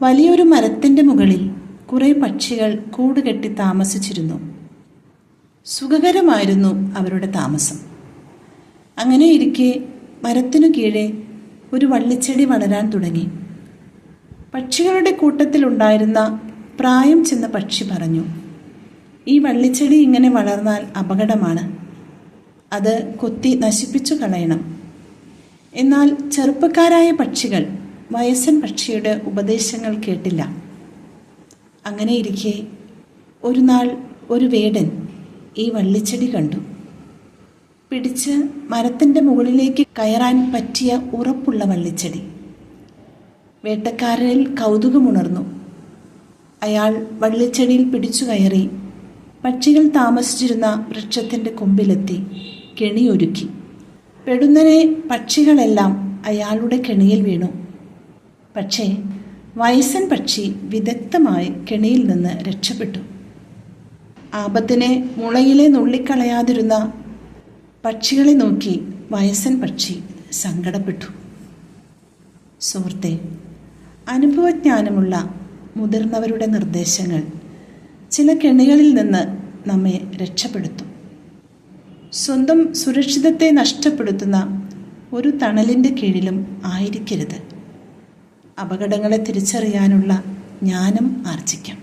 വലിയൊരു മരത്തിൻ്റെ മുകളിൽ കുറേ പക്ഷികൾ കൂടുകെട്ടി താമസിച്ചിരുന്നു. സുഖകരമായിരുന്നു അവരുടെ താമസം. അങ്ങനെയിരിക്കെ മരത്തിനു കീഴെ ഒരു വള്ളിച്ചെടി വളരാൻ തുടങ്ങി. പക്ഷികളുടെ കൂട്ടത്തിലുണ്ടായിരുന്ന പ്രായം ചെന്ന പക്ഷി പറഞ്ഞു, ഈ വള്ളിച്ചെടി ഇങ്ങനെ വളർന്നാൽ അപകടമാണ്. അത് കൊത്തി നശിപ്പിച്ചു കളയണം. എന്നാൽ ചെറുപ്പക്കാരായ പക്ഷികൾ വയസ്സൻ പക്ഷിയുടെ ഉപദേശങ്ങൾ കേട്ടില്ല. അങ്ങനെയിരിക്കെ ഒരു നാൾ ഒരു വേടൻ ഈ വള്ളിച്ചെടി കണ്ടു. പിടിച്ച് മരത്തിൻ്റെ മുകളിലേക്ക് കയറാൻ പറ്റിയ ഉറപ്പുള്ള വള്ളിച്ചെടി. വേട്ടക്കാരനിൽ കൗതുകമുണർന്നു. അയാൾ വള്ളിച്ചെടിയിൽ പിടിച്ചു കയറി പക്ഷികൾ താമസിച്ചിരുന്ന വൃക്ഷത്തിൻ്റെ കൊമ്പിലെത്തി കെണിയൊരുക്കി. പെടുന്നനെ പക്ഷികളെല്ലാം അയാളുടെ കെണിയിൽ വീണു. പക്ഷേ വയസ്സൻ പക്ഷി വിദഗ്ധമായി കെണിയിൽ നിന്ന് രക്ഷപ്പെട്ടു. ആപത്തിനെ മുളയിലെ നുള്ളിക്കളയാതിരുന്ന പക്ഷികളെ നോക്കി വയസ്സൻ പക്ഷി സങ്കടപ്പെട്ടു. സുഹൃത്തെ, അനുഭവജ്ഞാനമുള്ള മുതിർന്നവരുടെ നിർദ്ദേശങ്ങൾ ചില കെണികളിൽ നിന്ന് നമ്മെ രക്ഷപ്പെടുത്തും. സ്വന്തം സുരക്ഷിതത്തെ നഷ്ടപ്പെടുത്തുന്ന ഒരു തണലിൻ്റെ കീഴിലും ആയിരിക്കരുത്. അപകടങ്ങളെ തിരിച്ചറിയാനുള്ള ജ്ഞാനം ആർജിക്കാം.